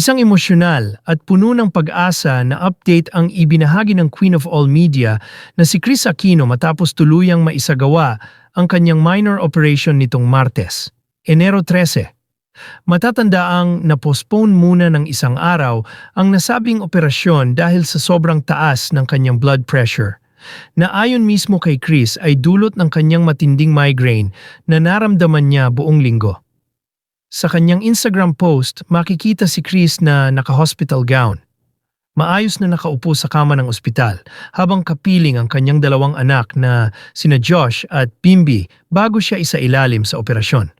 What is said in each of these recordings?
Isang emosyonal at puno ng pag-asa na update ang ibinahagi ng Queen of All Media na si Kris Aquino matapos tuluyang maisagawa ang kanyang minor operation nitong Martes, Enero 13. Matatandaang na-postpone muna ng isang araw ang nasabing operasyon dahil sa sobrang taas ng kanyang blood pressure, na ayon mismo kay Kris ay dulot ng kanyang matinding migraine na naramdaman niya buong linggo. Sa kanyang Instagram post, makikita si Kris na naka-hospital gown. Maayos na nakaupo sa kama ng ospital habang kapiling ang kanyang dalawang anak na sina Josh at Bimbi bago siya isailalim sa operasyon.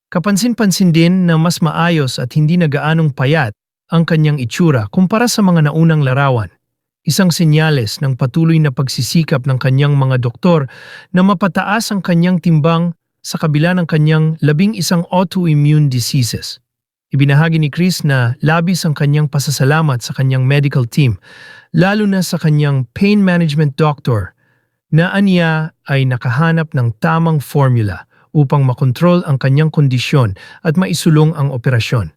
Kapansin-pansin din na mas maayos at hindi na gaanong payat ang kanyang itsura kumpara sa mga naunang larawan. Isang senyales ng patuloy na pagsisikap ng kanyang mga doktor na mapataas ang kanyang timbang sa kabila ng kanyang 11 autoimmune diseases. Ibinahagi ni Kris na labis ang kanyang pasasalamat sa kanyang medical team, lalo na sa kanyang pain management doctor, na aniya ay nakahanap ng tamang formula upang makontrol ang kanyang kondisyon at maisulong ang operasyon.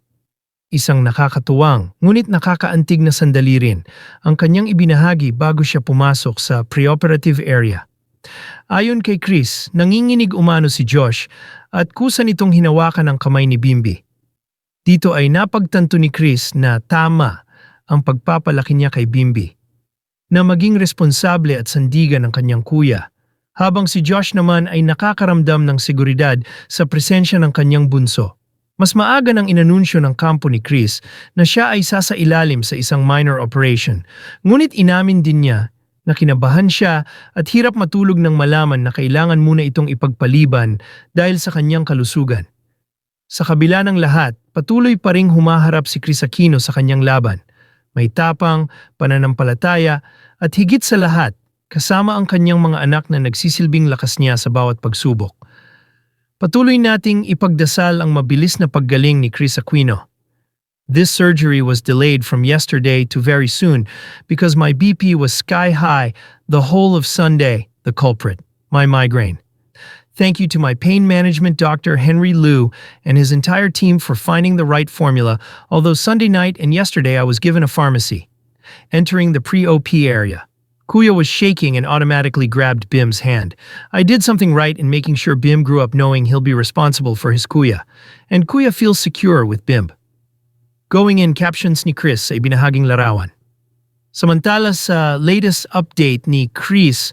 Isang nakakatuwang, ngunit nakakaantig na sandali rin ang kanyang ibinahagi bago siya pumasok sa preoperative area. Ayon kay Kris, nanginginig umano si Josh at kusa nitong hinawakan ang kamay ni Bimbi. Dito ay napagtanto ni Kris na tama ang pagpapalaki niya kay Bimbi, na maging responsable at sandigan ng kanyang kuya, habang si Josh naman ay nakakaramdam ng seguridad sa presensya ng kanyang bunso. Mas maaga nang inanunsyo ng kampo ni Kris na siya ay sasailalim sa isang minor operation, ngunit inamin din niya na kinabahan siya at hirap matulog nang malaman na kailangan muna itong ipagpaliban dahil sa kanyang kalusugan. Sa kabila ng lahat, patuloy pa ring humaharap si Kris Aquino sa kanyang laban. May tapang, pananampalataya at higit sa lahat, kasama ang kanyang mga anak na nagsisilbing lakas niya sa bawat pagsubok. Patuloy nating ipagdasal ang mabilis na paggaling ni Kris Aquino. This surgery was delayed from yesterday to very soon because my BP was sky high the whole of Sunday, the culprit, my migraine. Thank you to my pain management doctor Henry Liu and his entire team for finding the right formula, although Sunday night and yesterday I was given a pharmacy. Entering the pre-OP area, Kuya was shaking and automatically grabbed Bim's hand. I did something right in making sure Bim grew up knowing he'll be responsible for his Kuya, and Kuya feels secure with Bim. Going in captions ni Kris sa ibinahaging larawan. Samantala sa latest update ni Kris,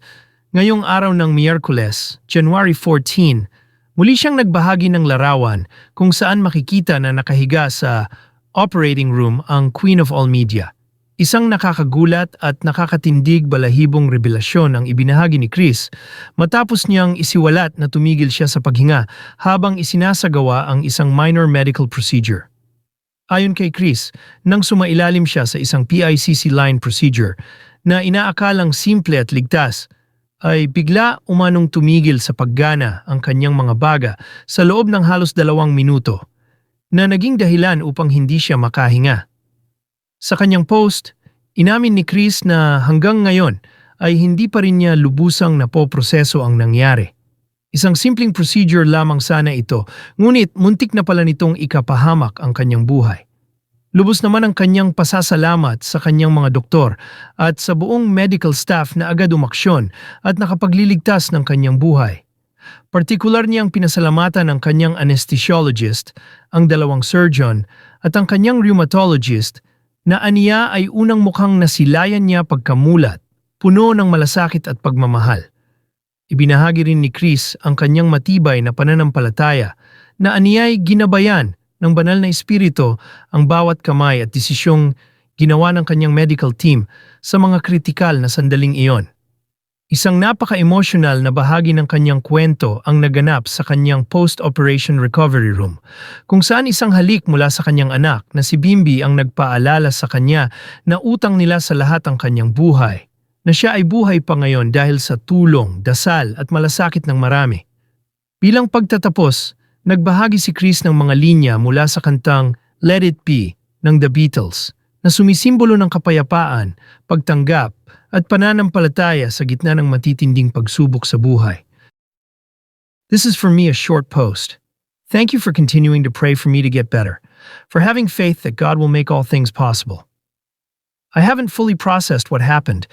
ngayong araw ng Miyerkules, January 14, muli siyang nagbahagi ng larawan kung saan makikita na nakahiga sa operating room ang Queen of All Media. Isang nakakagulat at nakakatindig balahibong revelasyon ang ibinahagi ni Kris matapos niyang isiwalat na tumigil siya sa paghinga habang isinasagawa ang isang minor medical procedure. Ayon kay Kris, nang sumailalim siya sa isang PICC line procedure na inaakalang simple at ligtas, ay bigla umanong tumigil sa paggana ang kanyang mga baga sa loob ng halos 2 minuto, na naging dahilan upang hindi siya makahinga. Sa kanyang post, inamin ni Kris na hanggang ngayon ay hindi pa rin niya lubusang napoproseso ang nangyari. Isang simpleng procedure lamang sana ito, ngunit muntik na pala nitong ikapahamak ang kanyang buhay. Lubos naman ang kanyang pasasalamat sa kanyang mga doktor at sa buong medical staff na agad umaksyon at nakapagliligtas ng kanyang buhay. Partikular niyang pinasalamatan ang kanyang anesthesiologist, ang 2 surgeon at ang kanyang rheumatologist na aniya ay unang mukhang nasilayan niya pagkamulat, puno ng malasakit at pagmamahal. Ibinahagi rin ni Kris ang kanyang matibay na pananampalataya na aniya'y ginabayan ng banal na espiritu ang bawat kamay at desisyong ginawa ng kanyang medical team sa mga kritikal na sandaling iyon. Isang napaka-emotional na bahagi ng kanyang kwento ang naganap sa kanyang post-operation recovery room, kung saan isang halik mula sa kanyang anak na si Bimbi ang nagpaalala sa kanya na utang nila sa lahat ang kanyang buhay, na siya ay buhay pa ngayon dahil sa tulong, dasal at malasakit ng marami. Bilang pagtatapos, nagbahagi si Kris ng mga linya mula sa kantang Let It Be ng The Beatles na sumisimbolo ng kapayapaan, pagtanggap at pananampalataya sa gitna ng matitinding pagsubok sa buhay. This is for me a short post. Thank you for continuing to pray for me to get better, for having faith that God will make all things possible. I haven't fully processed what happened.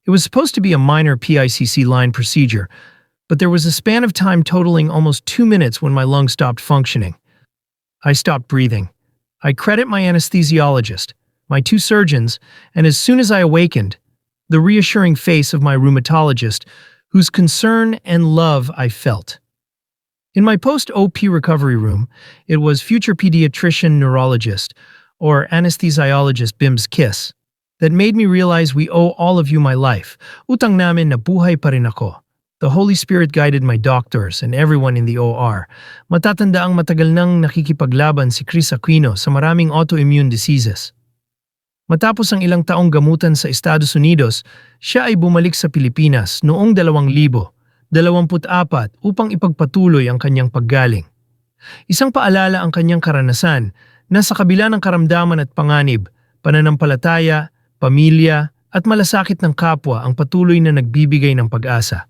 It was supposed to be a minor PICC line procedure, but there was a span of time totaling almost 2 minutes when my lungs stopped functioning. I stopped breathing. I credit my anesthesiologist, my 2 surgeons, and as soon as I awakened, the reassuring face of my rheumatologist, whose concern and love I felt. In my post-OP recovery room, it was future pediatrician neurologist, or anesthesiologist Bim's kiss, that made me realize we owe all of you my life. Utang namin na buhay pa rin ako. The Holy Spirit guided my doctors and everyone in the OR. Matatanda ang matagal nang nakikipaglaban si Chris Aquino sa maraming autoimmune diseases. Matapos ang ilang taong gamutan sa Estados Unidos, siya ay bumalik sa Pilipinas noong 2024 upang ipagpatuloy ang kanyang paggaling. Isang paalala ang kanyang karanasan na sa kabila ng karamdaman at panganib, pananampalataya, pamilya at malasakit ng kapwa ang patuloy na nagbibigay ng pag-asa.